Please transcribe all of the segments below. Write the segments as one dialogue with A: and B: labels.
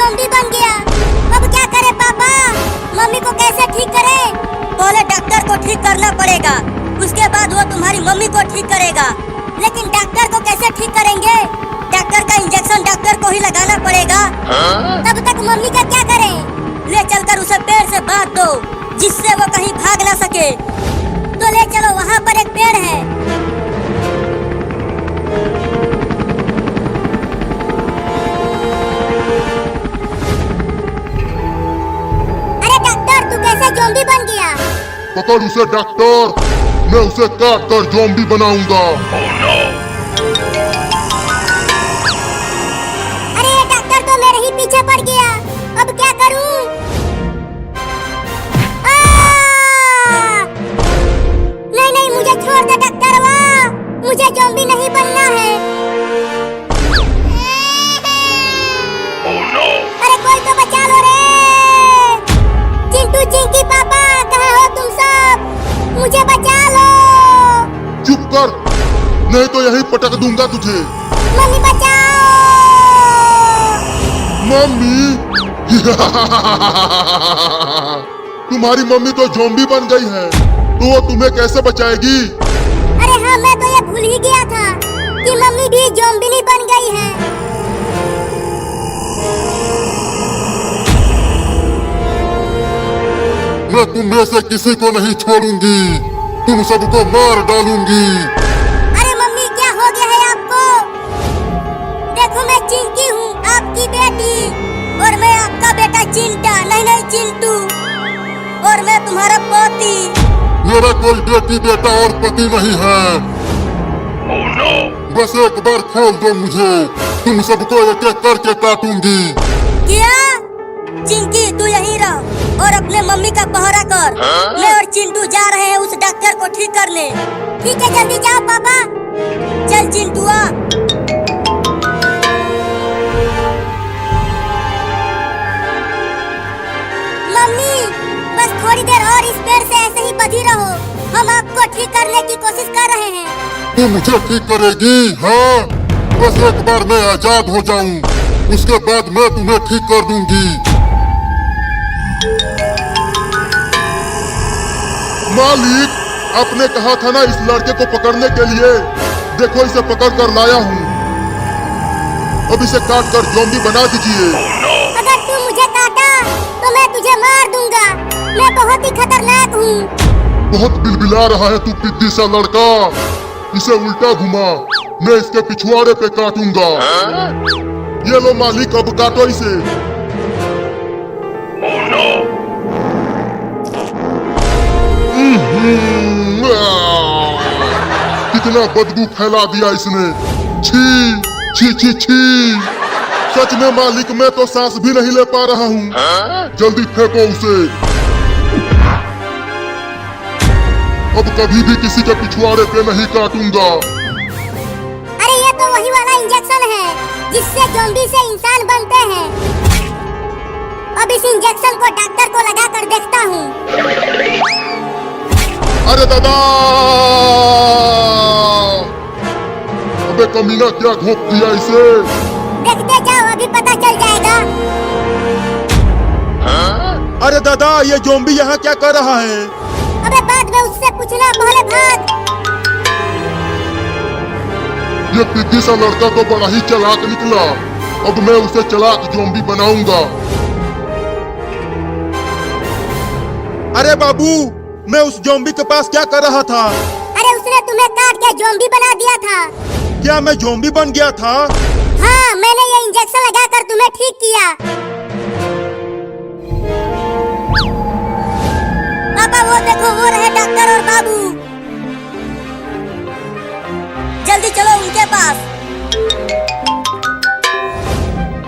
A: Zombie बन गया। अब क्या करे पापा? मम्मी को कैसे ठीक करे? पहले डॉक्टर को ठीक करना पड़ेगा, उसके बाद वो तुम्हारी मम्मी को ठीक करेगा। लेकिन डॉक्टर को कैसे ठीक करेंगे? डॉक्टर का इंजेक्शन डॉक्टर को ही लगाना पड़ेगा। तब तक मम्मी का क्या करें? ले चलकर उसे पेड़ से बांध दो, जिससे वो कहीं भाग ना सके। तो ले चलो, वहाँ पर एक पेड़ है। अरे डॉक्टर, तू कैसे ज़ॉम्बी बन गया?
B: पकड़ उसे डॉक्टर, मैं उसे काट कर ज़ॉम्बी बनाऊंगा।
A: अरे ये डॉक्टर तो मेरे ही पीछे पड़ गया, अब क्या करूं? नहीं नहीं, मुझे छोड़ दे डॉक्टर, वाह, मुझे ज़ॉम्बी नहीं बनना है। अरे कोई तो बचा लो रे! चिंटू, चिंकी पापा, कहाँ हो तुम सब? मुझे बचा लो!
B: चुप कर, नहीं तो यहीं पटक दूंगा तुझे।
A: मम्मी बचाओ!
B: मम्मी तुम्हारी मम्मी तो ज़ॉम्बी बन गई है, तो वो तुम्हें कैसे बचाएगी?
A: अरे हाँ, मैं तो ये भूल ही गया था कि मम्मी भी ज़ॉम्बी बन गई है।
B: मैं तुम में से किसी को नहीं छोड़ूंगी, तुम सबको मार डालूंगी।
A: अरे मम्मी, क्या हो गया है आपको? देखो, मैं चिंकी हूँ, आपकी बेटी, और मैं आपका बेटा चिंटा, नहीं चिंटू, और मैं तुम्हारा पति।
B: मेरा कोई बेटी बेटा और पति नहीं है। बस एक बार खोल दो मुझे, तुम सबको एक एक करके काटूंगी।
A: क्या? चिंकी, तू यहीं रह और अपने मम्मी का पहरा कर। मैं और चिंटू जा रहे हैं उस डॉक्टर को ठीक करने। ठीक है, जल्दी जाओ पापा। चल चिंटू, आ। मम्मी, बस थोड़ी देर और इस पेड़ से ऐसे ही बंधी रहो, हम आपको ठीक करने की कोशिश कर रहे हैं।
B: तू मुझे ठीक करेगी? हाँ, बस एक बार मैं आजाद हो जाऊं, उसके बाद मैं तुम्हें ठीक कर दूंगी। मालिक, आपने कहा था ना इस लड़के को पकड़ने के लिए, देखो इसे पकड़ कर लाया हूँ। अब इसे काट कर ज़ॉम्बी बना दीजिए।
A: अगर तू मुझे काटा तो मैं तुझे मार दूंगा, मैं बहुत ही खतरनाक हूँ।
B: बहुत बिलबिला रहा है तू पिद्दी सा लड़का, इसे उल्टा घुमा, मैं इसके पिछवाड़े पे काटूंगा। ये लो मालिक, अब काटो इसे। कितना बदबू फैला दिया इसने, छी छी छी छी। सच में मालिक, मैं तो सांस भी नहीं ले पा रहा हूँ। जल्दी फेंको उसे। अब कभी भी किसी के पिछवाड़े पे नहीं काटूंगा।
A: अरे ये तो वही वाला इंजेक्शन है जिससे ज़ॉम्बी से इंसान बनते हैं। अब इस इंजेक्शन को डॉक्टर को लगा कर देखता हूँ।
B: अरे दादा! अबे कमीना, क्या घोंप दिया इसे?
A: देखते जाओ, अभी पता चल जाएगा।
B: अरे दादा, ये ज़ॉम्बी यहाँ क्या कर रहा है?
A: अबे बाद में उससे पूछना, पहले भाग।
B: ये पिद्दी सा लड़का तो बड़ा ही चालाक निकला, अब मैं उसे चालाक ज़ॉम्बी बनाऊंगा।
C: अरे बाबू, मैं उस ज़ॉम्बी के पास क्या कर रहा था?
A: अरे उसने तुम्हें काट के ज़ॉम्बी बना दिया था।
C: क्या मैं ज़ॉम्बी बन गया था?
A: हाँ, मैंने ये इंजेक्शन लगाकर तुम्हें ठीक किया। पापा, वो देखो, वो रहे डॉक्टर और बाबू। जल्दी चलो उनके पास।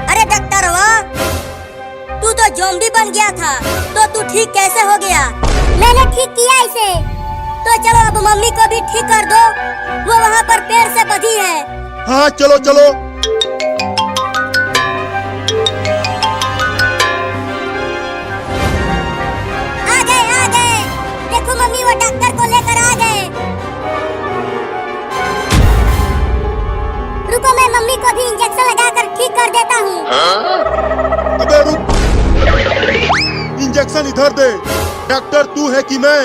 A: अरे डॉक्टर, वाह, तू तो ज़ॉम्बी बन गया था, तो तू ठीक कैसे हो गया? मैंने ठीक किया इसे। तो चलो अब मम्मी को भी ठीक कर दो, वो वहाँ पर पेड़ से बंधी है।
C: हाँ, चलो चलो।
A: आ गए। देखो मम्मी, वो डॉक्टर को लेकर आ गए। रुको, मैं मम्मी को भी इंजेक्शन लगाकर ठीक कर देता हूँ।
C: अबे डॉक्टर तू है कि मैं?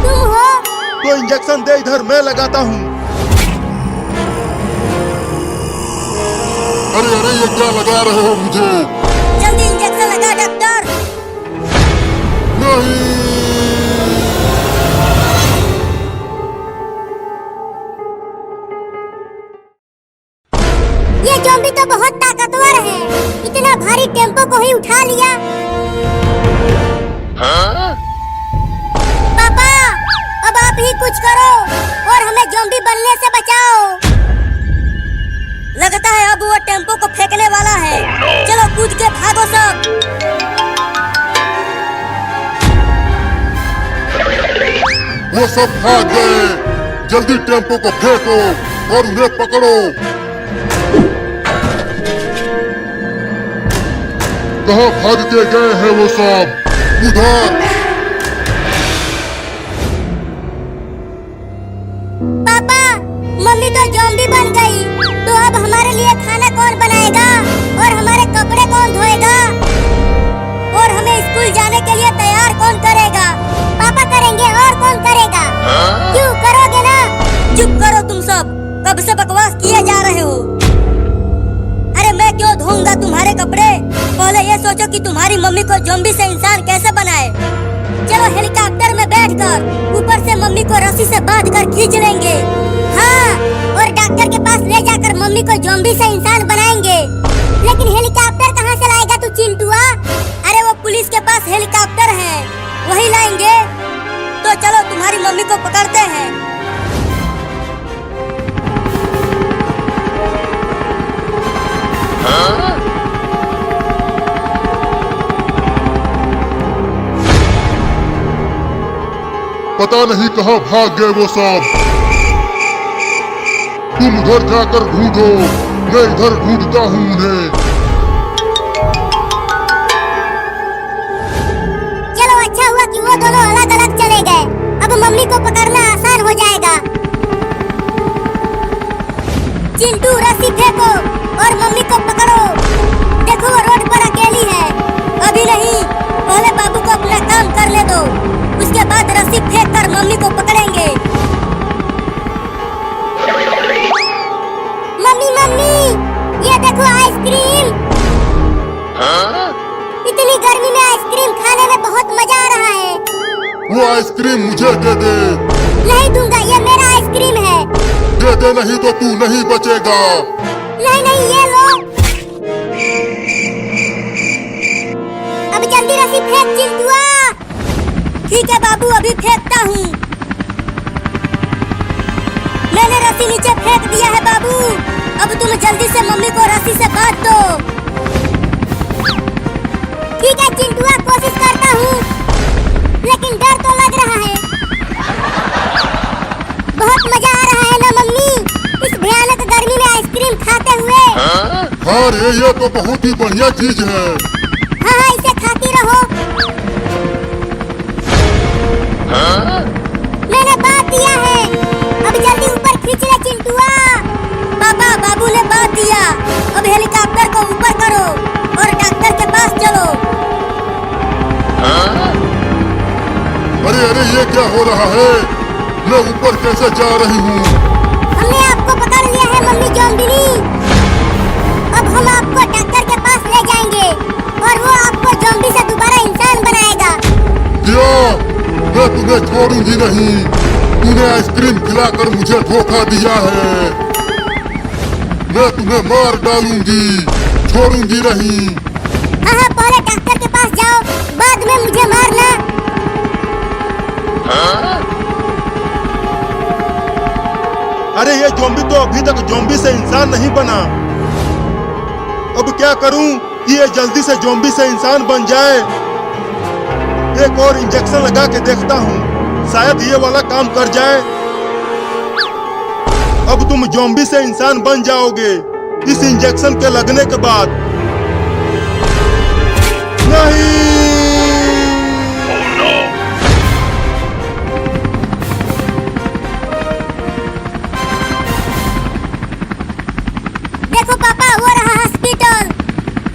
A: तुम हो?
C: तो इंजेक्शन दे, इधर मैं लगाता हूँ।
B: अरे अरे ये क्या लगा रहे हो मुझे?
A: जल्दी इंजेक्शन लगा डॉक्टर।
B: नहीं।
A: ये ज़ॉम्बी तो बहुत ताकतवर है, इतना भारी टेम्पो को ही उठा लिया। पापा, अब आप ही कुछ करो और हमें ज़ॉम्बी बनने से बचाओ। लगता है अब वो टेम्पो को फेंकने वाला है। चलो कूद के भागो सब।
B: वो सब भाग गए। जल्दी टेम्पो को फेंको और उन्हें पकड़ो। कहाँ भाग के गए हैं वो सब? उधर।
A: पापा, मम्मी तो ज़ॉम्बी बन गई, तो अब हमारे लिए खाना कौन बनाएगा और हमारे कपड़े कौन धोएगा और हमें स्कूल जाने के लिए तैयार कौन करेगा? पापा करेंगे और कौन करेगा? क्यों करोगे ना? चुप करो तुम सब, कब से बकवास किए जा रहे हो। अरे मैं क्यों धोऊंगा तुम्हारे कपड़े? पहले ये सोचो कि तुम्हारी मम्मी को ज़ॉम्बी से इंसान कैसे बनाए। चलो हेलीकॉप्टर में बैठकर ऊपर से मम्मी को रस्सी से बांधकर खींच लेंगे। हाँ, और डॉक्टर के पास ले जाकर मम्मी को ज़ॉम्बी से इंसान बनाएंगे। लेकिन हेलीकॉप्टर कहाँ से लाएगा तू चिंटुआ? अरे वो पुलिस के पास हेलीकॉप्टर है, वही लाएंगे। तो चलो तुम्हारी मम्मी को पकड़ते हैं।
B: पता नहीं कहाँ भाग गए वो सब। तुम उधर जाकर ढूंढो, मैं इधर ढूंढता हूँ उन्हें।
A: चलो अच्छा हुआ कि वो दोनों अलग अलग चले गए। अब मम्मी को पकड़ना आसान हो जाएगा। चिंटू रस्सी फेंको और मम्मी को पकड़ो। देखो वो रोड पर अकेली है। अभी नहीं, पहले बाबू को अपना काम करने दो, उसके बाद रस्सी फेंक कर मम्मी को पकड़ेंगे। मम्मी मम्मी, ये देखो आइसक्रीम। इतनी गर्मी में आइसक्रीम खाने में बहुत मजा आ रहा है।
B: वो आइसक्रीम मुझे दे दे।
A: नहीं दूंगा, ये मेरा आइसक्रीम है।
B: दे दे, नहीं तो तू नहीं बचेगा।
A: नहीं नहीं, ये लो। अब जल्दी रस्सी फेंक चिंटुआ। ठीक है बाबू, अभी फेंकता हूँ। मैंने रस्सी नीचे फेंक दिया है बाबू। अब तुम जल्दी से मम्मी को रस्सी से बांध दो। ठीक है चिंटुआ, कोशिश करता हूँ, लेकिन डर तो लग रहा है। बहुत मजा आ रहा है ना मम्मी, इस भयानक गर्मी में आइसक्रीम खाते हुए।
B: हाँ रे, ये तो बहुत ही बढ़िया चीज है।
A: हाँ हाँ, इसे खाती रहो। मैंने बांध दिया है, अब जल्दी ऊपर खींच ले चिंटुआ। पापा, बाबू ने बांध दिया। अब हेलीकॉप्टर को ऊपर करो और डॉक्टर के पास चलो।
B: अरे अरे, ये क्या हो रहा है? मैं ऊपर कैसे जा रही हूँ?
A: हमने आपको पकड़ लिया है मम्मी ज़ॉम्बिनी। अब हम आपको डॉक्टर के पास ले जाएंगे और वो आपको ज़ॉम्बी से दोबारा इंसान बनाएगा।
B: क्या? मैं तुम्हें छोड़ूंगी नहीं। तूने आइसक्रीम खिलाकर मुझे धोखा दिया है। मैं तुम्हें मार डालूंगी, छोड़ूंगी नहीं।
A: हाँ हाँ, पहले डॉक्टर के पास जाओ, बाद में मुझे मारना।
C: अरे ये ज़ॉम्बी तो अभी तक ज़ॉम्बी से इंसान नहीं बना। अब क्या करूं कि ये जल्दी से ज़ॉम्बी से इंसान बन जाए। एक और इंजेक्शन लगा के देखता हूं, शायद ये वाला काम कर जाए। अब तुम ज़ॉम्बी से इंसान बन जाओगे इस इंजेक्शन के लगने के बाद। नहीं।
A: देखो पापा, वो रहा हॉस्पिटल।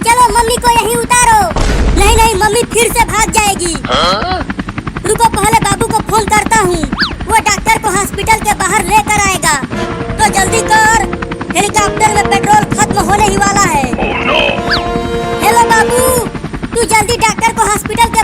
A: चलो मम्मी को यहीं उतारो। नहीं नहीं, मम्मी फिर से भाग जाएगी। रुको पहले बाबू को फोन करता हूँ, वो डॉक्टर को हॉस्पिटल के बाहर लेकर आएगा। तो जल्दी कर, हेलीकॉप्टर में पेट्रोल खत्म होने ही वाला है। हेलो बाबू, तू जल्दी डॉक्टर को हॉस्पिटल के